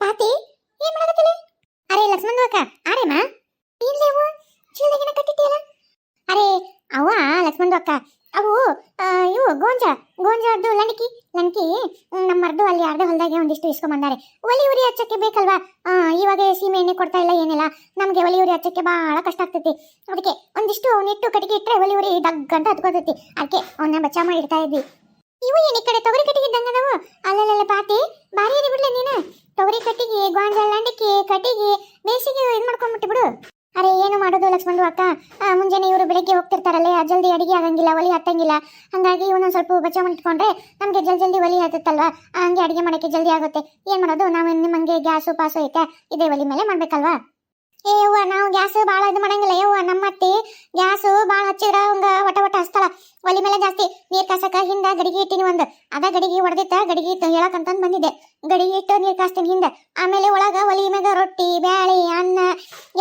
ಪಾತಿ ಏನ್ ಮಾಡಕತ್ತಿಲ್ಲ? ಅರೆ ಲಕ್ಷ್ಮಣ ಅಕ್ಕ ಆರೇಮ ಇಲ್ಲೇವು ಚೀಲದಾಗಿನ ಕಟ್ಟಿಟ್ಟಿಯಲ್ಲ. ಅರೆ ಅವ ಲಕ್ಷ್ಮಣ ಅಕ್ಕ ಅವು ಇವು ಗೋಂಜಾದ್ದು ಲಣಕಿ ನಮ್ಮರ್ದು ಅಲ್ಲಿ ಅರ್ಧ ಹೊಲದಾಗೆ ಒಂದಿಷ್ಟು ಇಸ್ಕೊಂಬಂದಾರೆ. ಒಲಿ ಉರಿ ಹಚ್ಚಕ್ಕೆ ಬೇಕಲ್ವಾ? ಇವಾಗ ಸೀಮೆ ಎಣ್ಣೆ ಕೊಡ್ತಾ ಇಲ್ಲ ಏನಿಲ್ಲ, ನಮ್ಗೆ ಒಲಿ ಉರಿ ಹಚ್ಚಕ್ಕೆ ಬಹಳ ಕಷ್ಟ ಆಗ್ತೈತಿ. ಅದಕ್ಕೆ ಒಂದಿಷ್ಟು ನೆಟ್ಟು ಕಟ್ಟಿಗೆ ಇಟ್ಟರೆ ಒಲಿ ಉರಿ ಡಗ್ ಅಂತ ಹತ್ಕೋತೈತಿ. ಅದಕ್ಕೆ ಅವನ್ನ ಬಚ್ಚಾ ಮಾಡಿ ಇಡ್ತಾ ಇದ್ವಿ. ಇವು ಏನ್ ಈ ಕಡೆ ತೊಗರಿ ಕಟ್ಟಿಗೆ ಇದ್ದಂಗ ನಾವು ಅಲ್ಲಲ್ಲ ಪಾತಿ ಬಾರಿ ಇರಿ ಬಿಡ್ಲೆ ನೀನು. ತೊಗರಿ ಕಟ್ಟಿಗೆ ಗೋಂಜಾಳ ಲಂಡಕಿ ಕಟ್ಟಿಗೆ ಬೇಸಿಗೆ ಇದು ಮಾಡ್ಕೊಂಡ್ಬಿಟ್ಟು ಬಿಡು. ಅರೆ ಏನು ಮಾಡೋದು ಲಕ್ಷ್ಮಣ ಅಕ್ಕ, ಮುಂಜಾನೆ ಇವರು ಬೆಳಗ್ಗೆ ಹೋಗ್ತಿರ್ತಾರಲ್ಲೇ ಜಲ್ದಿ ಅಡಿಗೆ ಆಗಂಗಿಲ್ಲ, ಒಲಿ ಹತ್ತಂಗಿಲ್ಲ. ಹಂಗಾಗಿ ಇವನೊಂದು ಸ್ವಲ್ಪ ಬಚ್ಚ ಮಾಡಿಟ್ಕೊಂಡ್ರೆ ನಮಗೆ ಜಲ್ದಿ ಒಲಿ ಹತ್ತತ್ತಲ್ವಾ, ಹಂಗೆ ಅಡಿಗೆ ಮಾಡೋಕ್ಕೆ ಜಲ್ದಿ ಆಗುತ್ತೆ. ಏನು ಮಾಡೋದು, ನಾವು ನಿಮ್ಮಂಗೆ ಗ್ಯಾಸು ಪಾಸು ಐತೆ ಇದೇ ಒಲಿ ಮೇಲೆ ಮಾಡ್ಬೇಕಲ್ವಾ. ಏ ಅವ್ವ ನಾವು ಗ್ಯಾಸ್ ಭಾಳ ಇದು ಮಾಡಂಗಿಲ್ಲ. ಯವ್ವ ನಮ್ಮ ಅತ್ತಿ ಗ್ಯಾಸು ಭಾಳ ಹಚ್ಚಿದ್ರ ಅವಂಗ ಒಟ ಹಚ್ತಾಳ. ಒಲಿ ಮೇಲೆ ಜಾಸ್ತಿ ನೀರು ಕಾಸಕ ಹಿಂದ ಗಡಿಗೆ ಇಟ್ಟಿನಿ ಒಂದು, ಅದ ಗಡಿಗೆ ಹೊಡೆದಿತ್ತ ಗಡಿಗೆ ಇಟ್ಟು ಹೇಳಕಂತಂದು ಬಂದಿದ್ದೆ. ಗಡಿಗೆ ಇಟ್ಟು ನೀರು ಕಾಸ್ತೀನಿ ಹಿಂದೆ, ಆಮೇಲೆ ಒಳಗ ಒಲಿ ಮ್ಯಾಗ ರೊಟ್ಟಿ ಬ್ಯಾಳಿ ಅನ್ನ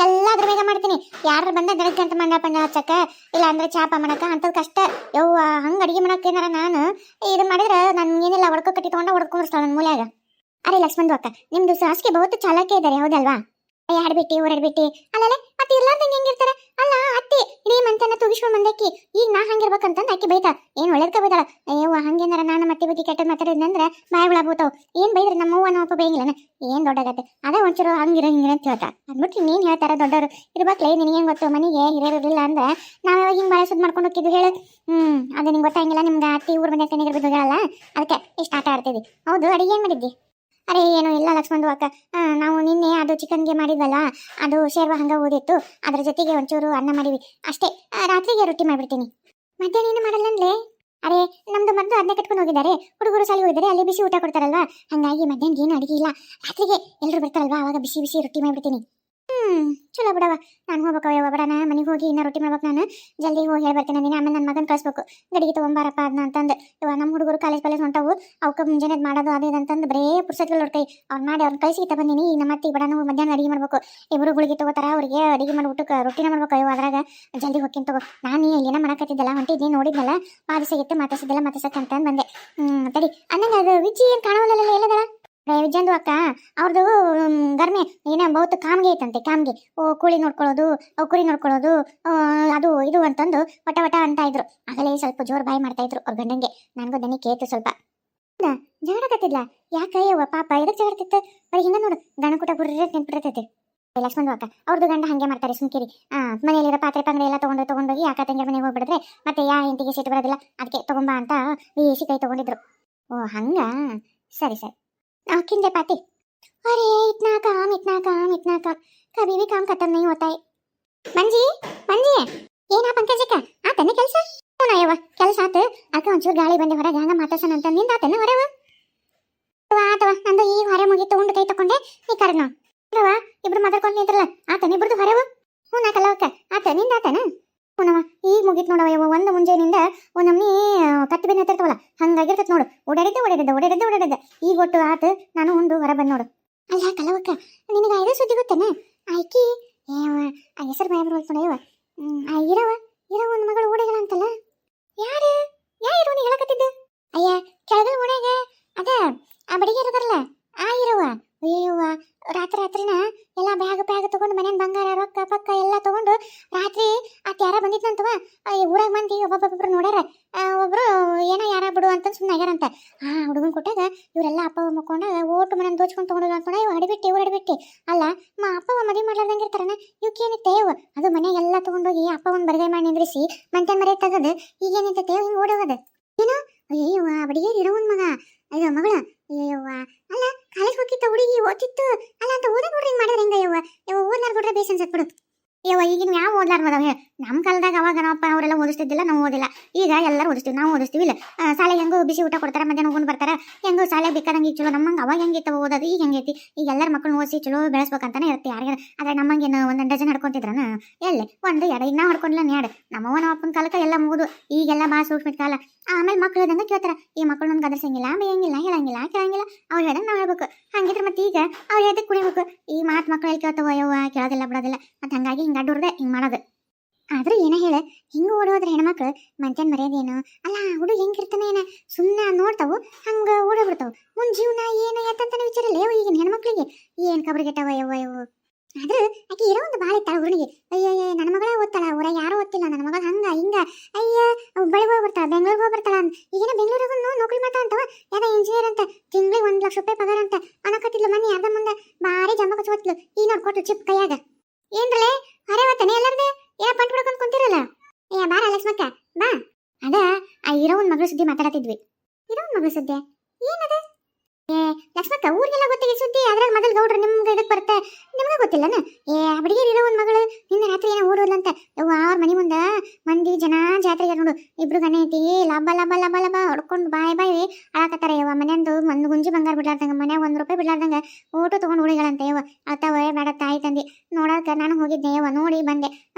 ಎಲ್ಲ ಅದ್ರ ಮ್ಯಾಗ ಮಾಡ್ತೀನಿ. ಯಾರು ಬಂದ ಗಡಿಗೆ ಅಂತ ಮಂಡ ಹಚ್ಚಕ ಇಲ್ಲ ಅಂದ್ರೆ ಚಾಪ ಮಾಡಕ ಅಂತದ್ ಕಷ್ಟ. ಯವ್ವ ಹಂಗೆ ಅಡಿಗೆ ಮಾಡಕ್ಕೆ ಏನಾರ ನಾನು ಇದು ಮಾಡಿದ್ರೆ ನಾನು ಏನಿಲ್ಲ ಒಡ್ಕೊ ಕಟ್ಟಿ ತೊಗೊಂಡ ಹೊಡ್ಕೊಂಡ್ಬಿಡ್ತಾಳ ನನ್ನ ಮೂಲ್ಯಾಗ. ಅರೆ ಲಕ್ಷ್ಮಣ ಅಕ್ಕ ನಿಮ್ದು ಸಾಸಿಗೆ ಬಹುತ್ ಚಾಲಕೇ ಇದ್ದಾರೆ ಹೌದಲ್ವಾ? ಆಡ್ಬಿಟ್ಟಿ ಊರಾಡ್ಬಿಟ್ಟಿ ಅಲ್ಲೇ ಮತ್ತೆ ಇರ್ಲಾರ್ದಂಗೆ ಹೆಂಗಿರ್ತಾರೆ ಅಲ್ಲ. ಅತ್ತಿ ಇಡೀ ಮಂತನ ತುಗಿಸ್ಕೊಂಡ್ ಬಂದಕ್ಕಿ ಈಗ ನಾ ಹಂಗಿರ್ಬೇಕಂತಂದು ಆಕಿ ಬೈತಾ ಏನ್ ಒಳ್ಳೇದ್ಕ ಬೈತಾಳ. ಅಯ್ಯವ್ವ ಹಂಗೇನಾರ ನಾನು ಮತ್ತೆ ಬುದ್ಧಿ ಕೆಟ್ಟ ಮಾತಾಡಿದ್ನಂದ್ರೆ ಬಾಯ್ ಬಿಡಾಬೋತಾವ್. ಏನ್ ಬೈದ್ರೆ ನಮ್ಮವ್ವ ನಮ್ಮಪ್ಪ ಬೈಂಗಿಲ್ಲನ ಏನ್ ದೊಡ್ಡಾಗತ್ತೆ. ಅದೇ ಒಂಚೂರು ಹಂಗಿರ ಅಂತ ಹೇಳ್ತಾ ಅಂದ್ಬಿಟ್ಟು ನೀನ್ ಹೇಳ್ತಾರ ದೊಡ್ಡವರು ಇರ್ಬೇಕ್ಲೇ. ನಿನಗೇನ್ ಗೊತ್ತು ಮನೆಗೆ ಹಿರಿಯರಿರ್ಲಿಲ್ಲ ಅಂದ್ರೆ ನಾವ್ಯಾವಾಗ ಹಿಂಗ್ ಬಾಳ ಸುದ್ ಮಾಡ್ಕೊಂಡು ಹೋಗಿದ್ದು ಹೇಳು. ಅದು ನಿಂಗೆ ಗೊತ್ತಾಗಿಲ್ಲ. ನಿಮ್ಗೆ ಅತ್ತಿ ಊರ್ ಬಂದ ಕಣ್ಣಿಗೆ ಬಿದ್ದೋಗಲ್ಲ, ಅದಕ್ಕೆ ಇಷ್ಟ ಆಟ ಆಡ್ತಿದ್ವಿ. ಹೌದು ಅಡಿಗೆ ಏನ್ ಮಾಡಿದ್ದಿ? ಅರೆ ಏನು ಇಲ್ಲ ಲಕ್ಷ್ಮಣ ಅಕ್ಕ, ನಾವು ನಿನ್ನೆ ಅದು ಚಿಕನ್ಗೆ ಮಾಡಿದ್ವಲ್ಲ, ಅದು ಶೇರ್ವ ಹಂಗ ಓದಿತ್ತು. ಅದ್ರ ಜೊತೆಗೆ ಒಂಚೂರು ಅನ್ನ ಮಾಡಿವಿ ಅಷ್ಟೇ. ರಾತ್ರಿಗೆ ರೊಟ್ಟಿ ಮಾಡ್ಬಿಡ್ತೀನಿ. ಮಧ್ಯಾಹ್ನ ಏನು ಮಾಡಲ್ಲಂದ್ಲೆ? ಅರೆ ನಮ್ದು ಮದ್ದು ಅದನ್ನೇ ಕಟ್ಕೊಂಡು ಹೋಗಿದ್ದಾರೆ. ಹುಡುಗರು ಸಾಲಿ ಹೋಗಿದ್ದಾರೆ, ಅಲ್ಲಿ ಬಿಸಿ ಊಟ ಕೊಡ್ತಾರಲ್ವಾ, ಹಂಗಾಗಿ ಮಧ್ಯಾಹ್ನ ಏನು ಅಡಿಗೆ ಇಲ್ಲ. ರಾತ್ರಿಗೆ ಎಲ್ಲರೂ ಬರ್ತಾರಲ್ವಾ ಅವಾಗ ಬಿಸಿ ರೊಟ್ಟಿ ಮಾಡ್ಬಿಡ್ತೀನಿ. ಚಲೋ ಬಿಡವ. ನಾನು ಹೋಗ್ಬೇಕು ಬಡನ ಮನೆಗೆ ಹೋಗಿ ಇನ್ನ ರೊಟ್ಟಿ ಮಾಡ್ಬೇಕು. ನಾನು ಜಲ್ದಿ ಹೋಗಿ ಹೇಳಿ ಬರ್ತೇನೆ. ನೀನು ಆಮೇಲೆ ನನ್ನ ಮಗನ ಕಳಿಸ್ಬೇಕು ಗಡಿಗೆ ತೊಗೊಂಬಾರಪ್ಪ ಅದನ್ನ ಅಂತಂದು. ಇವಾಗ ನಮ್ಮ ಹುಡುಗರು ಕಾಲೇಜ್ ಹೊಂಟವು, ಅವಕ್ಕೆ ಮುಂಜಾನೆ ಮಾಡೋದು ಅದೇ ಅಂತಂದು ಬರೇ ಪುಸ್ತಕಗಳು ನೋಡ್ಕೈ ಅವ್ನು ಮಾಡಿ ಅವ್ರನ್ನ ಕಳಿಸಿ ಬಂದೀನಿ. ಈಗ ನಮ್ಮ ಅತ್ತಿ ಬಡನ ಮಧ್ಯಾಹ್ನ ಅಡಿಗೆ ಮಾಡ್ಬೇಕು. ಇಬ್ಬರು ಗುಳಿಗೆ ತಗೋತಾರ, ಅವ್ರಿಗೆ ಅಡಿಗೆ ಮಾಡ್ಬಿಟ್ಟು ರೊಟ್ಟಿನ ಮಾಡ್ಬೇಕು. ಅಯ್ಯೋ ಅದ್ರಾಗ ಜಲ್ದಿ ಹೋಗ್ತೀನಿ ತಗೋ. ನಾನು ಇಲ್ಲೇನ ಮಾಡಕತ್ತಿದ್ದಲ್ಲ ಹೊಂಟಿದ್ನಿ ನೋಡಿದ್ನಲ್ಲ, ಮಾದಿಸಾಗಿತ್ತು ಮಾತಾಡ್ಸಕ್ಕಂತಂದು ಬಂದೆ. ತಡಿ ಅನ್ನಂಗೆ ಅದು ವಿಜ್ಜಿ ಏನು ಕಾಣವಲ್ಲ ಎಲ್ಲದಳ ವಿಜಯಂದು ಅಕ್ಕ ಅವ್ರದ್ದು ಗರ್ಮೆ ಏನ ಬಹುತ್ ಕಾಮ್ಗೆ ಐತಂತೆ. ಕಾಮ್ಗೆ ಕೋಳಿ ನೋಡ್ಕೊಳ್ಳೋದು ಕುರಿ ನೋಡ್ಕೊಳ್ಳೋದು ಅದು ಇದು ಅಂತಂದು ವಟ ಅಂತ ಇದ್ರು. ಆಗಲೇ ಸ್ವಲ್ಪ ಜೋರ್ ಬಾಯಿ ಮಾಡ್ತಾ ಇದ್ರು ಅವ್ರ ಗಂಡಂಗೆ. ನನ್ಗೂ ದನಿ ಕೇತು ಸ್ವಲ್ಪ ಜಗಳಕತ್ತಿದ್ಲ. ಯಾಕಯ್ಯವ್ವ ಪಾಪ ಎದಕ್ ಜಗಳತಿತ್ತು? ಬರೀ ಹಿಂಗ ನೋಡು ಗಣಕೂಟ ಗುರ್ರೆ ನೆನ್ಪಿಡ್ತೈತಿ. ಲಕ್ಷ್ಮಣ ಅಕ್ಕ ಅವ್ರದ್ದು ಗಂಡ ಹಂಗೆ ಮಾಡ್ತಾರೆ ಸುಮ್ಕಿರಿ. ಮನೆಯಲ್ಲಿರೋ ಪಾತ್ರೆ ಪಂಗಡೆ ಎಲ್ಲ ತಗೊಂಡೋಗಿ ಅಕ್ಕ ತಂಗಿಯ ಮನೆಗೆ ಹೋಗ್ಬಿಡಿದ್ರೆ ಮತ್ತೆ ಇಂಟಿಗೆ ಸಿಟ್ಟು ಬರೋದಿಲ್ಲ. ಅದಕ್ಕೆ ತಗೊಂಬ ಅಂತ ಬೇಸಿ ಕೈ ತಗೊಂಡಿದ್ರು. ಓ ಹಂಗ ಸರಿ किंदे पाती. अरे इतना काम कभी भी काम खत्म नहीं होता है. मंजी ಏನಾ ಪಂಕಜಕ್ಕ ಆತನ ಕೆಲಸ? ಏನಯ್ಯವ ಕೆಲಸ ಆತ. ಅಕ್ಕ ಒಂಚೂರು ಗಾಳಿ ಬಂದೆ ಹೊರಗೆ ಹಂಗ ಮಾತಾಡ್ಸೋಣ ಅಂತ ನಿಂದ ಆತನ ಹೊರವ ಆತವ. ನಂದು ಈಗ ಹೊರ ಮುಗಿತು ಉಂಡು ಕೈ ತಕೊಂಡೆ ನೀ ಕರ್ನ ಹೊರವ. ಇಬ್ರು ಮಾತಾಡ್ಕೊಂಡು ನಿಂತ್ರಲ್ಲ ಆತನ ಇಬ್ರದ್ದು ಹೊರವ. ಹ್ಞೂ ನಾ ಕಲ್ಲವಕ್ಕ ಆತ ನಿಂದ ಆತನ ಹುನವ. ಈಗ ಮುಗಿತ್ ನೋಡವ ಯವ್ವ. ಒಂದು ಮುಂಜಾನಿಂದ ನಮ್ಮನಿ ಕತ್ತಿ ಬೆನ್ನ ಹತ್ತಿರ್ತವಲ್ಲ ಹಂಗಾಗಿರ್ತೈತೆ ನೋಡು. ಓಡಾಡಿದ್ದೆ ಈಗ ಒಟ್ಟು ಆತ. ನಾನು ಉಂಡು ಹೊರ ಬಂದ್ ನೋಡು. ಅಲ್ಲ ಕಲವಕ್ಕ ನಿನಗೆ ಐದು ಸುದ್ದಿ ಗೊತ್ತೇನ? ಆಯ್ಕಿ ಆ ಹೆಸರು ಬಾಯ ಬರೋಲ್ಕೊಂಡ ಯವ್ವ. ಇರವ ಒಂದು ಮಗಳು ಓಡಾಗಲ್ಲ ಅಂತಲ್ಲ. ಯಾರು ನೀ ಹೇಳಕತ್ತಿದ್ದ? ಅಯ್ಯ ಕೆಳಗಲ್ ಓಣ್ಯಾಗ ಅದ ಆ ಬಡಿಗೆ ಇರೋದಾರಲ್ಲ ಆ ಇರವ. ಅಯ್ಯವ್ವ ರಾತ್ರಿನ ಎಲ್ಲ ಬ್ಯಾಗ್ ತಗೊಂಡು ಮನೇನ ಬಂಗಾರ ರೊಕ್ಕ ಪಕ್ಕ ಎಲ್ಲ ತಗೊಂಡು ರಾತ್ರಿ ಆತ ಯಾರ ಬಂದಿದ್ನಂತವ. ಊರಾಗ ಮಂದಿ ಒಬ್ಬೊಬ್ಬರು ನೋಡ್ಯಾರ. ಒಬ್ರು ಏನೋ ಯಾರ ಬಿಡು ಅಂತ ಸುಮ್ಮನೆ ಆಗ್ಯಾರಂತ. ಹುಡುಗನ್ ಕೊಟ್ಟಾಗ ಇವರೆಲ್ಲ ಅಪ್ಪ ಮಕ್ಕೊಂಡಾಗ ಓಟು ಮನೆ ದೋಚ್ಕೊಂಡು ತಗೊಂಡು ಅನ್ಕೊಂಡ ಇವ್ ಅಡಿಬಿಟ್ಟಿ. ಅಲ್ಲ ಅಪ್ಪವ ಮದುವೆ ಮಾಡ್ಲಾರ್ದಂಗೆ ಇರ್ತಾರನ ಇವಕ್ಕೇನಿತ್ತೆ ಇವ್? ಅದು ಮನೆಗೆಲ್ಲ ತಗೊಂಡೋಗಿ ಅಪ್ಪವನ್ ಬರಗೈ ಮಾಡಿ ನಿಂದ್ರಿಸಿ ಮಂಟನ್ ಮರೆ ತೆಗದು ಈಗೇನಿರ್ತೈತೆ ಹಿಂಗ್ ಓಡೋಗದ ಏನೋ. ಅಯ್ಯವ್ವ ಬಡಿಗೇರಿ ಇರೋ ಒಂದ್ ಮಗ ಅಯ್ಯೋ ಮಗಳ. ಅಯ್ಯವ್ವ ಅಲ್ಲ ಕಾಲೇಜ್ ಹೋಗಿತ್ತ ಹುಡುಗಿ ಓದಿತ್ತು ಅಲ್ಲ ಅಂತ ಓದ ನೋಡ್ರಿ ಹಿಂಗ್ ಮಾಡಿದ್ರೆ ಹೆಂಗ ಓದ್ಲಾರ್ ಕೊಡ್ರೆ ಬೇಸ್ ಅನ್ಸತ್ ಯವ್ವ. ಈಗಿನ ಯಾವ ಓದ್ಲಾರ ಹೋದವ? ನಮ್ಮ ಕಾಲದಾಗ ಅವಾಗ ನಮ್ಮಪ್ಪ ಅವರೆಲ್ಲ ಓದಿಸ್ತಿದ್ದಿಲ್ಲ, ನಾವು ಓದಿಲ್ಲ. ಈಗ ಎಲ್ಲರೂ ಓದಿಸ್ತೀವಿ, ನಾವು ಓದಿಸ್ತೀವಿ. ಇಲ್ಲ ಶಾಲೆಗೆ ಹೆಂಗೋ ಬಿಸಿ ಊಟ ಕೊಡ್ತಾರೆ, ಮಧ್ಯಾಹ್ನ ಹೋಗಿ ಬರ್ತಾರೆ. ಹೆಂಗೋ ಶಾಲೆಗೆ ಬೇಕಾದಂಗೆ ಚಲೋ ನಮ್ಮಂಗೆ ಅವಾಗ ಹೆಂಗಿತ್ತು ಓದೋದು ಈಗ ಹೆಂಗೈತಿ. ಈಗ ಎಲ್ಲರ ಮಕ್ಕಳನ್ನ ಓದಿಸಿ ಚಲೋ ಬೆಳೆಸ್ಬೇಕಂತಾನೆ ಇರುತ್ತೆ ಯಾರಿಗೆ. ಆದ್ರೆ ನಮ್ಮಂಗೇನು ಒಂದೊಂದು ಡಜನ್ ಹಡ್ಕೊಂತಿದ್ರನ ಎಲ್ಲಿ ಒಂದು ಎರಡು. ಈಗ ನಾವು ಹಡ್ಕೊಂಡಿಲ್ಲ ಎರಡು. ನಮ್ಮ ಅಪ್ಪನ ಕಾಲಕ್ಕೆ ಎಲ್ಲ ಮುಗಿದು ಈಗೆಲ್ಲ ಭಾಳ ಸೂಕ್ಷ್ಮ ಕಾಲ. ಆಮೇಲೆ ಮಕ್ಳು ಇದ್ದಂಗೆ ಕೇಳ್ತಾರ. ಈ ಮಕ್ಕಳು ನನ್ಗೆ ಗದರ್ಸಂಗಿಲ್ಲ ಬೇಯಂಗಿಲ್ಲ ಹೇಳಂಗಿಲ್ಲ ಕೇಳಂಗಿಲ್ಲ. ಅವ್ರು ಹೇಳ್ದಂಗೆ ನಾವು ಹೇಳ್ಬೇಕು. ಹಂಗಿದ್ರೆ ಮತ್ತೆ ಈಗ ಅವ್ರು ಹೇಳ್ದಕ್ಕೆ ಕುಣಿಬೇಕು. ಈ ಮಕ್ಕಳು ಎಲ್ಲಿ ಕೇಳ್ತಾವ ಯವ್ವ ಕೇಳೋದಿಲ್ಲ ಬಿಡೋದಿಲ್ಲ. ಮತ್ತೆ ಹಂಗಾಗಿ ಹಿಂಗೆ ಅಡ್ಡೋರ್ದೆ ಹಿಂಗೆ ಮಾಡೋದು. ಆದ್ರೂ ಏನ ಹೇಳ ಹಿಂಗ ಓಡೋದ್ರ ಹೆಣ್ಮಕ್ಳು ಮಂಚನ್ ಮರ್ಯಾದೇನು ಅಲ್ಲ ಹುಡುಗ ಹೆಂಗಿರ್ತಾನೆ ಏನ ಸುಮ್ಮನೆ ನೋಡ್ತಾವು ಹಂಗ ಓಡೋಗ್ಬಿಡ್ತಾವು ಮುಂದ್ ಜೀವನ ಏನು ಎತ್ತಂತಾನೆ ವಿಚಾರಲ್ಲ ಯವ್ ಈಗಿನ ಹೆಣ್ಮಕ್ಳಿಗೆ ಏನ್ ಕಬ್ರಿಗೆಟ್ಟವ ಯವ್ವ ಆದ್ರೂ ಆಕೆ ಇರೋ ಒಂದು ಬಾಳ ಇತ್ತಾಳ ಹುಡುಗಿ ಅಯ್ಯ ನನ್ನ ಮಗಳ ಓದ್ತಾಳ ಊರ ಯಾರು ಓದ್ತಿಲ್ಲ ನನ್ನ ಮಗ ಹಂಗ ಹಿಂಗ ಅಯ್ಯ ಬೆಳಗ್ಗೆ ಹೋಗ್ಬಿಡ್ತಾಳ ಬೆಂಗಳೂರಿಗೆ ಹೋಗ್ಬಿಡ್ತಾಳ ಈಗಿನ ಬೆಂಗಳೂರಿಗೆ ನೌಕರಿ ಮಾಡ್ತಾ ಅಂತವ ಯಾವ್ದ ಇಂಜಿನಿಯರ್ ಅಂತ ತಿಂಗಳಿಗೆ 1,00,000 ಪಗಾರ ಅಂತ ಅನ್ನಕತ್ತಿದ್ಲು ಮನೆ ಯಾರ್ದ ಮುಂದೆ ಭಾರಿ ಜಂಬ ಕಚ್ಕೊತ್ಲು ಈಗ ನೋಡ್ಕೊಟ್ಲು ಚಿಪ್ ಕೈಯಾಗ ಏನ್ರಲೆ ಹರೇವತ್ತಾನೆ ಎಲ್ಲಾರ್ದೆ ಯಾ ಪಂಟ್ ಬಿಡ್ಕೊಂಡ್ ಕುಂತಿರಲ್ಲ ಏ ಬಾರ ಲಕ್ಷ್ಮಕ್ಕ ಬಾ ಅದ ಆ ಇರೋ ಒಂದ್ ಮಗಳ ಸುದ್ದಿ ಮಾತಾಡತಿದ್ವಿ ಇರೋ ಒಂದ್ ಮಗಳ ಸುದ್ದಿ ಏನದ ಏ ಲಕ್ಷ್ಮಕ್ಕ ಊರಿಗೆಲ್ಲ ಗೊತ್ತಿಗೆ ಸುದ್ದಿ ಅದ್ರಾಗ ಮೊದಲು ಗೌಡ್ರು ನಿಮ್ಗೆ ಇದಕ್ಕೆ ಬರುತ್ತೆ ನಿಮ್ಗೆ ಗೊತ್ತಿಲ್ಲನ ಏ ಹುಡುಗಿಯರ್ ಇರೋ ಒಂದ್ ಮಗಳು ನಿನ್ನ ರಾತ್ರಿ ಏನೋ ಓಡೋದ್ಲಂತ ಅವ್ರ ಮನೆ ಮುಂದ ಮಂದಿ ಜನ ಜಾತ್ರೆಗೆ ನೋಡು ಇಬ್ರು ಗಣೆ ಐತಿ ಲಬ್ಬ ಲಬ್ಬ ಲಬ್ಬ ಲಬ್ಬ ಹೊಡ್ಕೊಂಡು ಬಾಯಿ ಆಳಕತ್ತಾರ ಯವ್ವ ಮನೆಯಂದು ಒಂದು ಗುಂಜಿ ಬಂಗಾರ ಬಿಡ್ಲಾರ್ದಂಗ ಮನ್ಯಾಗ ₹1 ಬಿಡ್ಲಾರ್ದಂಗ ಊಟ ತಗೊಂಡು ಹುಡುಗಳಂತ ಯವ್ವ ಅತ್ತವ ಬೇಡ ತಾಯಿ ತಂದಿ ನೋಡಾಕ ನಾನು ಹೋಗಿದ್ದೆ ಯವ್ವ ನೋಡಿ ಬಂದೆ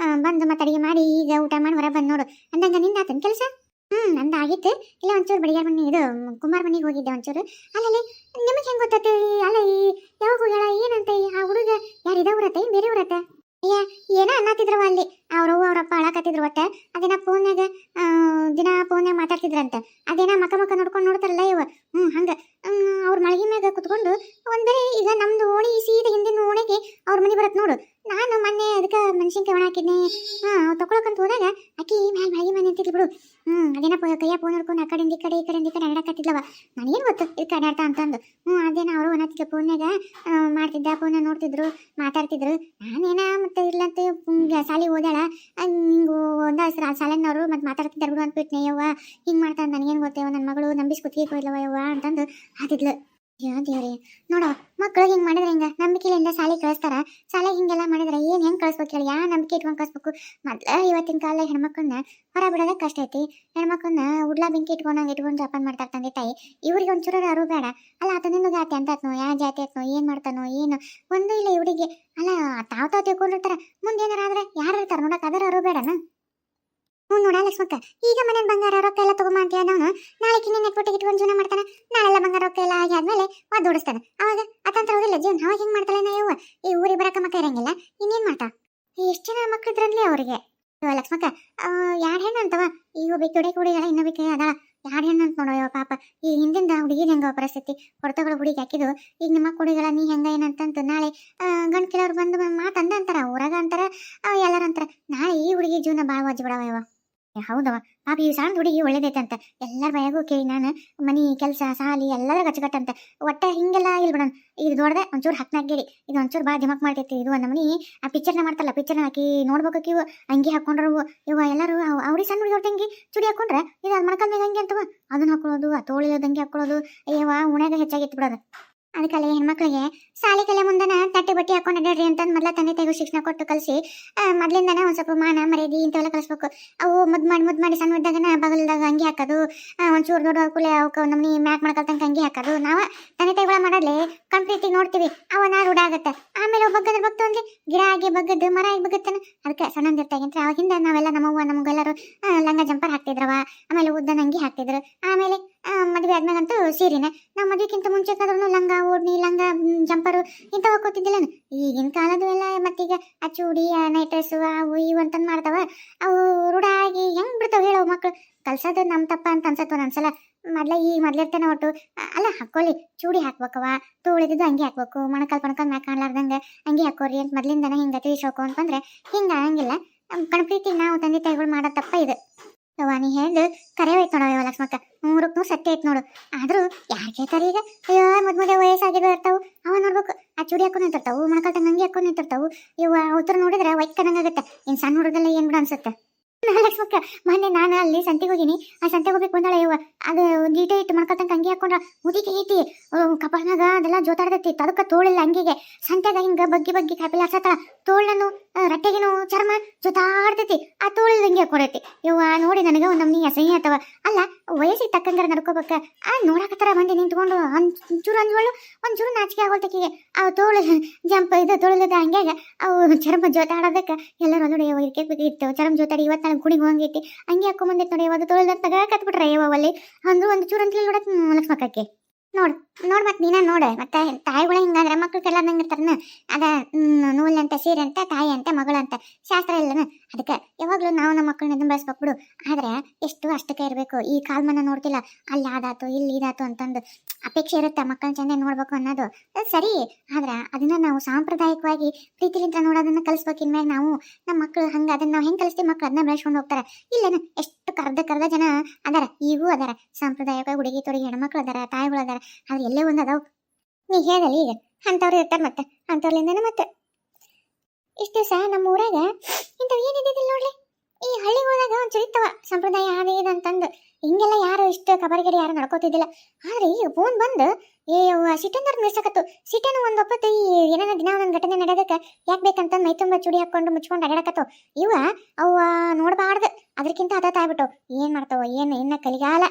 ಬಂದು ಮತ್ತೆ ಅಡಿಗೆ ಮಾಡಿ ಈಗ ಊಟ ಮಾಡಿ ಹೊರ ಬಂದ್ ನೋಡು ಅಂದಂಗ ನಿಂದ ಆತನ ಕೆಲಸ ನಂದು ಆಗಿತ್ತು ಇಲ್ಲ ಒಂಚೂರು ಬಡಿಗಾರ ಮನೆ ಇದು ಕುಮಾರ್ ಮನೆಗೆ ಹೋಗಿದ್ದೆ ಒಂಚೂರು ಅಲ್ಲಲ್ಲಿ ನಿಮಗೆ ಹೆಂಗೆ ಗೊತ್ತೈತಿ ಅಲ್ಲ ಯಾವಾಗ ಹೋಗ್ಯಾಳ ಏನಂತ ಆ ಹುಡುಗ ಯಾರು ಇದಾವ್ರತ್ತೆ ಬೇರೆ ಊರತ್ತೆ ಅಯ್ಯ ಏನೋ ಅನ್ನತ್ತಿದ್ರವ ಅಲ್ಲಿ ಅವ್ರವ್ವ ಅವ್ರಪ್ಪ ಅಳಕತ್ತಿದ್ರು ಒಟ್ಟ ಅದೇನ ಫೋನ್ಯಾಗ ದಿನ ಫೋನ್ಯಾಗ ಮಾತಾಡ್ತಿದ್ರಂತ ಅದೇನ ಮಕ ನೋಡ್ಕೊಂಡು ನೋಡ್ತಾರಲ್ಲ ಇವ ಹಂಗ ಅವ್ರ ಮಳಗಿ ಮ್ಯಾಗ ಕುತ್ಕೊಂಡು ಒಂದ್ ಬೇರೆ ಈಗ ನಮ್ದು ಓಣಿ ಸೀದಾ ಹಿಂದಿನ ಓಣಿಗೆ ಅವ್ರ ಮನೆ ಬರತ್ ನೋಡು ನಾನು ಮೊನ್ನೆ ಅದಕ್ಕೆ ಮೆಣಸಿನ್ಕಾಯಿ ಒಣ ಹಾಕಿದ್ನಿ ತಗೊಳಕಂತ ಹೋದಾಗ ಆಕಿ ಮ್ಯಾಲ ಮಳಗಿ ಮನೆ ಅಂತಿದ್ಲು ಬಿಡು ಅದೇನ ಕೈಯ ಫೋನ್ ನೋಡ್ಕೊಂಡು ಆ ಕಡೆಯಿಂದ ಈ ಕಡೆ ಅಡ್ಡಾಕತ್ತಿದ್ಲವ ನನಗೇನು ಗೊತ್ತು ಇದಕ್ಕೆ ಅಡ್ಡಾಡ್ತಾ ಅಂತಂದು ಅದೇನ ಅವರು ಅನ್ನತ್ತಿದ್ದ ಫೋನ್ಯಾಗ ಮಾಡ್ತಿದ್ದ ಫೋನ್ ನೋಡ್ತಿದ್ರು ಮಾತಾಡ್ತಿದ್ರು ನಾನೇನ ಮತ್ತೆ ಇರ್ಲಂತ ಸಾಲಿಗೆ ಹೋದಾಳ ಹಿಂಗೆ ಒಂದ ಸಾಲನ್ನವರು ಮತ್ತೆ ಮಾತಾಡ್ತಿದ್ದಾರೆ ಬಿಡು ಅಂದ್ಬಿಟ್ನೆ ಯವ್ವ ಹಿಂಗೆ ಮಾಡ್ತಾನೆ ನನಗೇನು ಗೊತ್ತೇವ ನನ್ನ ಮಗಳು ನಂಬಿಸಿ ಕುತ್ತಿಗೆ ಕೊಯ್ಲವ ಯವ್ವ ಅಂತಂದು ಹಾದಿದ್ಲು ದೇವ್ರಿ ನೋಡೋ ಮಕ್ಕಳು ಹಿಂಗೆ ಮಾಡಿದ್ರೆ ಹಿಂಗೆ ನಂಬಿಕೆಯಿಂದ ಶಾಲೆಗೆ ಕಳಿಸ್ತಾರ ಶಾಲೆಗೆ ಹಿಂಗೆಲ್ಲ ಮಾಡಿದ್ರೆ ಏನು ಹೆಂಗೆ ಕಳಿಸ್ಬೇಕು ಹೇಳಿ ಯಾವ ನಂಬಿಕೆ ಇಟ್ಕೊಂಡು ಕಳಿಸ್ಬೇಕು ಮೊದಲ ಇವತ್ತಿನ ಕಾಲ ಹೆಣ್ಮಕ್ಳನ್ನ ಹೊರ ಬಿಡೋದೇ ಕಷ್ಟ ಐತಿ ಹೆಣ್ಮಕ್ಳನ್ನ ಉಡ್ಲಾ ಬೆಂಕಿ ಇಟ್ಕೊಂಡು ಜಪಾನ್ ಮಾಡ್ತಾರೆ ತಂದೆ ತಾಯಿ ಇವ್ರಿಗೆ ಒಂಚೂರು ಅರು ಬೇಡ ಅಲ್ಲ ಆತನಿಂದ ಜಾತಿ ಅಂತಾತ್ನೋ ಯಾವ ಜಾತಿ ಆತ್ನೋ ಏನು ಮಾಡ್ತಾನೋ ಏನು ಒಂದು ಇಲ್ಲ ಇವಳಿಗೆ ಅಲ್ಲ ತಾವ್ ತಿಳ್ಕೊಂಡಿರ್ತಾರ ಮುಂದೆ ಏನಾರ ಆದ್ರೆ ಯಾರು ಇರ್ತಾರೆ ನೋಡಕ್ಕೆ ಅದರ ಅರು ಬೇಡನ ನೋಡ ಲಕ್ಷ್ಮಕ್ಕ ಈಗ ಮನೇಲಿ ಬಂಗಾರ ರೊಕ್ಕ ಎಲ್ಲ ತಗೊಂಬ ಅಂತ ನಾವು ನಾಳೆ ಕಿನ್ನೆ ನೆಟ್ಬಿಟ್ಟು ಇಟ್ಕೊಂಡು ಜೀವನ ಮಾಡ್ತಾನೆ ನಾಳೆಲ್ಲ ಬಂಗಾರ ರೊಕ್ಕ ಎಲ್ಲ ಆಗಿ ಆದ್ಮೇಲೆ ಓಡಿಸ್ತಾನೆ ಅವಾಗ ಅತಂತ್ರ ಹೋಗಿಲ್ಲ ಜೀವನ ಅವಾಗ ಹೆಂಗ್ ಮಾಡ್ತಾಳೆ ಯವ್ವ ಈ ಊರಿಗೆ ಬರಕ ಮಕ್ಕ ಇರಂಗಿಲ್ಲ ಇನ್ನೇನ್ ಮಾಡ್ತಾ ಎಷ್ಟು ಜನ ಮಕ್ಳಿದ್ರಲ್ಲಿ ಅವ್ರಿಗೆ ಲಕ್ಷ್ಮಕ್ಕ ಯಾರು ಹೆಣ್ಣು ಅಂತವ ಈಗ ಒಬ್ಬ ತೊಡೆ ಹುಡುಗಿಗಳ ಇನ್ನೊಬ್ಬಕ್ಕೆ ಅದಾಳ ಯಾರು ಹೆಣ್ಣು ಅಂತ ನೋಡೋ ಪಾಪ ಈ ಹಿಂದಿಂದ ಹುಡುಗಿದ ಹೆಂಗ ಪರಿಸ್ಥಿತಿ ಹೊರತಗಳು ಹುಡುಗಿ ಹಾಕಿದ್ದು ಈಗ ನಿಮ್ಮ ಹುಡುಗಿಗಳ ನೀ ಹೆಂಗ ಏನಂತಂತ ನಾಳೆ ಗಂಡ ಕೆಲವ್ರು ಬಂದು ಮಾತಂದ ಅಂತಾರ ಊರಾಗ ಅಂತಾರ ಎಲ್ಲಾರ ಅಂತಾರ ನಾಳೆ ಈ ಹುಡುಗಿ ಜೀವನ ಭಾಳ ವಜ್ಜಿ ಬಿಡವ ಯವ್ವ ಹೌದವ ಪಾಪ ಈ ಸಣ್ಣ ಹುಡುಗಿ ಒಳ್ಳೇದೈತಂತ ಎಲ್ಲರ ಬಯಾಗೂ ಕೇಳಿ ನಾನು ಮನಿ ಕೆಲಸ ಸಾಲಿ ಎಲ್ಲರ ಗಚ್ಚಗಟ್ಟಂತ ಒಟ್ಟ ಹಿಂಗೆಲ್ಲ ಇಲ್ಲಿ ಬಿಡೋಣ ಇದು ದೊಡ್ಡದೆ ಒಂಚೂರು ಹತ್ನಾಗೇಳಿ ಇದು ಒಂಚೂರು ಭಾಳ ದಿಮಾಕ್ ಮಾಡ್ತೈತಿ ಇದು ಒಂದು ಮನಿ ಆ ಪಿಕ್ಚರ್ನ ಮಾಡ್ತಾರಲ್ಲ ಪಿಕ್ಚರ್ನ ಹಾಕಿ ನೋಡ್ಬೇಕು ಇವು ಅಂಗಿ ಹಾಕೊಂಡ್ರು ಇವ ಎಲ್ಲರೂ ಅವ್ರಿಗೆ ಸಣ್ಣ ಹುಡುಗಿ ತಂಗಿ ಚುಡಿ ಹಾಕೊಂಡ್ರೆ ಇದು ಅದು ಮಣಕಲ್ ಹಂಗೆ ಅಂತವ ಅದನ್ನ ಹಾಕೊಳ್ಳೋದು ಆ ತೋಳಿಯೋದಂಗೆ ಹಾಕೊಳ್ಳೋದು ಅಯ್ಯವ ಉಣ್ಯಾಗ ಹೆಚ್ಚಾಗಿತ್ತು ಬಿಡೋದು ಅದಕ್ಕಲ್ಲಿ ಹೆಣ್ಮಕ್ಳಿಗೆ ಶಾಲೆ ಕಲೆ ಮುಂದನ ತಟ್ಟೆ ಬಟ್ಟೆ ಹಾಕೊಂಡು ಅಡ್ಡಾಡ್ರಿ ಅಂತಂದು ಮೊದಲ ತಂದೆ ತಾಯಿಗೂ ಶಿಕ್ಷಣ ಕೊಟ್ಟು ಕಲಿಸಿ ಮೊದಲಿಂದನೇ ಒಂದು ಸ್ವಲ್ಪ ಮಾನ ಮರ್ಯಾದೆ ಇಂಥವೆಲ್ಲ ಕಲಿಸ್ಬೇಕು ಅವು ಮುದ್ದು ಮಾಡಿ ಸಣ್ಣ ಇದ್ದಾಗನ ಬಗಲ್ದಾಗ ಅಂಗಿ ಹಾಕೋದು ಒಂಚೂರು ದೊಡ್ಡ ಕೂಲೆ ಅವಕ್ಕೆ ನಮ್ಮನಿ ಮ್ಯಾಕ್ ಮಾಡ್ಕೊಳ್ತಂಗೆ ಅಂಗಿ ಹಾಕೋದು ನಾವು ತಂದೆ ತಾಯಿಗಳ ಮಾಡಲಿ ಕಂಪ್ಲೀಟಿಗೆ ನೋಡ್ತೀವಿ ಅವನ ರೂಢ ಆಗುತ್ತೆ ಆಮೇಲೆ ಬಗ್ಗದ್ರ ಬಗ್ತು ಅಂದ್ರೆ ಗಿಡ ಆಗಿ ಬಗ್ಗದ್ದು ಮರ ಆಗಿ ಬಗ್ಗತ್ತಾನ ಅದಕ್ಕೆ ಸಣ್ಣಂದಿರ್ತಾಗಿಂತ ಅವಾಗಿಂದ ನಾವೆಲ್ಲ ನಮಗೆಲ್ಲರೂ ಲಂಗ ಜಂಪರ್ ಹಾಕ್ತಿದ್ರವ ಆಮೇಲೆ ಉದ್ದನ ಅಂಗಿ ಹಾಕ್ತಿದ್ರು ಆಮೇಲೆ ಮದುವೆ ಆದ್ಮೇಗಂತೂ ಸೀರೆನ ನಾವು ಮದುವೆಗಿಂತ ಮುಂಚೆ ಆದ್ರೂ ಲಂಗ ಓಡ್ನಿ ಲಂಗ ಜಂಪರು ಇಂಥವು ಹಾಕೋತಿದ್ದಿಲ್ಲ ಈಗಿನ ಕಾಲದ್ದು ಎಲ್ಲ ಮತ್ತೀಗ ಆ ಚೂಡಿ ಆ ನೈಟ್ ಡ್ರೆಸ್ಸು ಅವು ಇವು ಅಂತಂದು ಮಾಡ್ತಾವ ಅವು ರೂಢ ಆಗಿ ಹೆಂಗ್ ಬಿಡ್ತಾವ ಹೇಳೋ ಮಕ್ಳು ಕಲ್ಸೋದು ನಮ್ಮ ತಪ್ಪ ಅಂತ ಅನ್ಸತ್ವ ಅನ್ಸಲ್ಲ ಮೊದ್ಲಿರ್ತಾನೆ ಒಟ್ಟು ಅಲ್ಲ ಹಾಕೊಳ್ಳಿ ಚೂಡಿ ಹಾಕ್ಬೇಕವ ತೋಳಿದ್ದು ಅಂಗಿ ಹಾಕ್ಬೇಕು ಮಣಕಲ್ ಮ್ಯಾಕ್ ಕಾಣ್ಲಾರ್ದಂಗ ಅಂಗಿ ಹಾಕೋರಿ ಅಂತ ಮೊದ್ಲಿಂದನ ಹಿಂಗ ತಿಳಿಸೋಕು ಅಂತಂದ್ರೆ ಹಿಂಗ ಆಗಂಗಿಲ್ಲ ಕಣ್ಪ್ರೀತಿ ನಾವು ತಂದೆ ತಾಯಿಗಳು ಮಾಡೋ ತಪ್ಪ ಇದು ಯವ್ವ ನೀ ಹೇಳ್ದು ಕರೆ ಹೋಯ್ತು ನೋಡವ ಲಕ್ಷ್ಮಕ್ಕ 100 ಸತ್ಯ ಐತ್ ನೋಡು ಆದ್ರೂ ಯಾರು ಕೇಳ್ತಾರೆ ಈಗ ಅಯ್ಯೋ ಮದ್ಮದೆ ವಯಸ್ಸಾಗಿರೋ ಇರ್ತಾವು ಅವ ನೋಡ್ಬೇಕು ಆ ಚೂಡಿ ಹಾಕೊಂಡು ನಿಂತಿರ್ತಾವು ಮಣಕಲ್ ತಂಗ ಅಂಗಿ ಹಾಕೊಂಡು ನಿಂತಿರ್ತಾವು ಇವ ಉತ್ತರ ನೋಡಿದ್ರೆ ವೈಕ್ಕನಂಗಾಗತ್ತೆ ಇನ್ ಸಣ್ಣ ಹುಡುಗಲ್ಲ ಏನ್ ಬಿಡ ಅನ್ಸುತ್ತೆ ಲಕ್ಷ್ಮಕ್ಕ ಮೊನ್ನೆ ನಾನು ಅಲ್ಲಿ ಸಂತೆಗೆ ಹೋಗಿನಿ ಆ ಸಂತೆಗೆ ಹೋಗ್ಬೇಕು ಬಂದಾಳ ಇವ ಅದು ಗೀಟೆ ಇಟ್ಟು ಮಣ್ಕತ್ತಂಕ ಅಂಗಿ ಹಾಕೊಂಡ್ರ ಮುದಿಕೆ ಐತಿ ಕಪಾಳನಾಗ ಅದೆಲ್ಲ ಜೋತಾಡ್ದೈತಿ ಅದಕ್ಕೆ ತೋಳಿಲ್ಲ ಅಂಗಿಗೆ ಸಂತೆಗ ಹಿಂಗ ಬಗ್ಗಿ ಕಾಪಿಲ್ ಹರ್ಸತ್ತಾಳ ತೋಳನ್ನು ರಟ್ಟೆಗಿನೂ ಚರ್ಮ ಜೊತಾಡ್ತೈತಿ ಆ ತೋಳಿದ ಅಂಗಿ ಹಾಕೊಂಡೈತಿ ಇವ ನೋಡಿ ನನಗೆ ಒಂದು ನಮ್ನಿ ಅಸಹ್ಯ ಆತವ ಅಲ್ಲ ವಯಸ್ಸಿಗೆ ತಕ್ಕಂಗಾರ ನಡ್ಕೋಬೇಕ ನೋಡಕತ್ತಾರ ಮಂದಿ ನಿಂತ್ಕೊಂಡು ಒಂಚೂರು ಅಂಜುಗಳು ಒಂಚೂರು ನಾಚಿಕೆ ಆಗೋಲ್ತಕಿಗೆ ಆ ತೋಳು ಜಂಪ್ ಇದು ತೋಳಿದ ಹಂಗ್ಯಾಗ ಅವು ಚರ್ಮ ಜೋತಾಡೋದಕ್ಕೆ ಎಲ್ಲರೂ ನೋಡಿ ಇದಕ್ಕೆ ಇತ್ತು ಚರ್ಮ ಜೋತಾಡಿ ಇವತ್ತು ನನಗೆ ಕುಣಿಗೆ ಹೋಗೈತಿ ಹಂಗೆ ಹಾಕೊಂಡ್ ಬಂದೈತಿ ನೋಡಿ ಅದು ತೊಳೆದ ತಗ ಕತ್ಬಿಟ್ರೆ ಅಲ್ಲಿ ಅಂದ್ರು ಒಂದು ಚೂರು ಅಂತ ನೋಡಕ್ ಲಕ್ಷ್ಮಕ್ಕಕ್ಕೆ ನೋಡು ನೋಡ್ ಮತ್ ನೀನ ನೋಡ ಮತ್ತೆ ತಾಯಿಗಳ ಹಿಂಗಂದ್ರೆ ಮಕ್ಳು ಕೆಲ್ಲದಂಗ ಇರ್ತಾರನ ಅದ ನೂಲಂತ ಸೀರೆ ಅಂತ ತಾಯಿ ಅಂತ ಮಗಳಂತ ಶಾಸ್ತ್ರ ಇಲ್ಲನ ಅದಕ್ಕೆ ಯಾವಾಗ್ಲೂ ನಾವು ನಮ್ಮ ಮಕ್ಕಳನ್ನ ಬೆಳೆಸ್ಬೇಕು ಬಿಡು. ಆದ್ರೆ ಎಷ್ಟು ಅಷ್ಟಕ್ಕೆ ಇರಬೇಕು. ಈ ಕಾಲ್ಮನ ನೋಡ್ತಿಲ್ಲ, ಅಲ್ಲಿ ಅದಾತು ಇಲ್ಲಿ ಇದಾತು ಅಂತಂದು ಅಪೇಕ್ಷೆ ಇರುತ್ತೆ ಮಕ್ಕಳನ್ನ ಚಂದ ನೋಡ್ಬೇಕು ಅನ್ನೋದು. ಅದು ಸರಿ, ಆದ್ರೆ ಅದನ್ನ ನಾವು ಸಾಂಪ್ರದಾಯಿಕವಾಗಿ ಪ್ರೀತಿಲಿಂದ ನೋಡೋದನ್ನ ಕಲಿಸ್ಬೇಕು. ಇನ್ಮ್ಯಾಗ ನಾವು ನಮ್ಮ ಮಕ್ಕಳು ಹಂಗ ಅದನ್ನ ನಾವು ಹೆಂಗ್ ಕಲಿಸ್ತೀವಿ ಮಕ್ಳು ಅದನ್ನ ಬೆಳೆಸ್ಕೊಂಡು ಹೋಗ್ತಾರೆ. ಇಲ್ಲನ ಎಷ್ಟು ಕರ್ದ ಜನ ಅದಾರ, ಈಗೂ ಅದಾರ ಸಾಂಪ್ರದಾಯಿಕ ಹುಡುಗಿ ತೊಡುಗಿ ಹೆಣ್ಮಕ್ಳು ಅದಾರ, ತಾಯಿಗಳು ಅದಾರ. ಆದ್ರೆ ಎಲ್ಲೇ ಒಂದ್ ಅದಾವ್. ನೀ ಹೇಳಲಿ ಈಗ ಅಂತವ್ರು ಇರ್ತಾರ ಮತ್ತೆ ಅಂತವ್ರಲಿಂದನ ಮತ್ತೆ ಇಷ್ಟ ದಿವಸ ನಮ್ಮ ಊರಾಗ ಇಂಥವ್ ಏನಿದ್ದಿಲ್ಲ ನೋಡ್ಲಿ. ಈ ಹಳ್ಳಿಗೆ ಹೋದಾಗ ಒಂದ್ ಚರಿತವ ಸಂಪ್ರದಾಯ ಅದ ಇದು ಅಂತಂದು ಹಿಂಗೆಲ್ಲ ಯಾರು ಇಷ್ಟು ಕಬರ್ಗಿರಿ ಯಾರು ನಡ್ಕೋತಿದ್ದಿಲ್ಲ. ಆದ್ರೆ ಈಗ ಫೋನ್ ಬಂದು ಸಿಟ್ಟಂದವ್ರು ಮಿರ್ಸಕತ್ತು. ಸಿಟ್ಟನು ಒಂದ್ ಒಪ್ಪತ್ತು ಈ ಏನಾರ ದಿನ ಒಂದೊಂದು ಘಟನೆ ನಡೆಯೋದಕ್ಕೆ ಯಾಕೆ ಬೇಕಂತ ಮೈ ತುಂಬ ಚುಡಿ ಹಾಕೊಂಡು ಮುಚ್ಕೊಂಡು ಅಡ್ಯಾಡಕತ್ತವ. ಇವ ಅವ ನೋಡ್ಬಾರ್ದು, ಅದಕ್ಕಿಂತ ಹತ್ತಾಗ್ಬಿಟ್ಟು ಏನ್ ಮಾಡ್ತಾವ ಏನ್ ಇನ್ನ ಕಲಿಗಾಲ.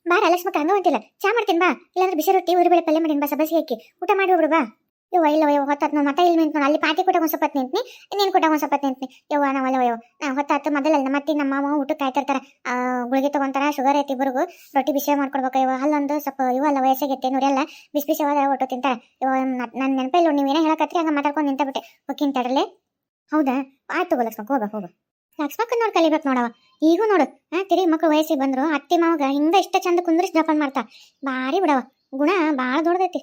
ಬಾರ ಲಕ್ಷ್ಮಕ್ಕ ಹಂಗ ಹೊಂಟಿಲ್ಲ, ಚಾ ಮಾಡ್ತೀನಿ ಬಾ, ಇಲ್ಲಾಂದ್ರೆ ಬಿಸಿ ರೊಟ್ಟಿ ಉರಿಬೇಳೆ ಪಲ್ಯ ಮಾಡಿನ ಬಾ, ಸಬಸಿ ಹಾಕಿ ಊಟ ಮಾಡಿ ಹೋಗ್ಬಿಡು ಬಾ. ಇಲ್ಲ ಹೊತ್ತಾತ್ ನಾವು ಮತ ಇಲ್ಲಿ ನಿಂತ್ಕೊಂಡು ಅಲ್ಲಿ ಪಾತಿ ಕೂಟ ಒಂದ್ ಸ್ವಲ್ಪ ನಿಂತ್ನಿ, ನೀನ್ ಕೂಟ ಒಂದ್ ಸ್ವಲ್ಪ ನಿಂತ್ನಿ. ನಾವಲ್ಲ ನಾ ಹೊತ್ತಾತು ಮೊದಲಲ್ಲ ಮತ್ತೆ ನಮ್ಮ ಮಾವ ಊಟಕ್ಕೆ ಕಾಯ್ತಿರ್ತಾರ. ಗುಳಿಗೆ ತಗೊಂತಾರ, ಶುಗರ್ ಐತಿ ಇಬ್ಬರಿಗೂ, ರೊಟ್ಟಿ ಬಿಸಿ ಮಾಡ್ಕೊಡ್ಬೇಕು. ಅಲ್ಲೊಂದು ಸ್ವಲ್ಪ ಅಲ್ಲ ವಯಸ್ಸಾಗೈತೆ ನೋರೆಲ್ಲ ಬಿಸಿ ಬಿಸಿ ಹೋದ ಒಟ್ಟು ತಿಂತಾರ. ನನ್ನ ನೆನಪಿಲ್ಲ, ನೀವೇನ ಹೇಳಕತ್ರಿ ಹಂಗ ಮಾತಾಡ್ಕೊಂಡು ನಿಂತ ಬಿಟ್ಟೆ ಹೋಗಿಂತಾಡ್ರಲ್ಲೇ. ಹೌದಾ, ಆಯ್ತು ಲಕ್ಷ್ಮಕ್ಕ ಹೋಗ ಲಕ್ಷ್ಮಕ್ಕ ನೋಡಿ ಕಲಿಬೇಕು ನೋಡವ. ಈಗೂ ನೋಡು ತಿರಿ ಮಕ್ಳು ವಯಸ್ಸಿಗೆ ಬಂದ್ರು ಅತ್ತಿ ಮಾವಗ ಹಿಂಗ ಇಷ್ಟ ಚಂದ ಕುಂದ್ರಿಸಿ ಜಪಾನ್ ಮಾಡ್ತಾ. ಭಾರಿ ಬಿಡವ, ಗುಣ ಭಾಳ ದೊಡ್ಡದೈತಿ.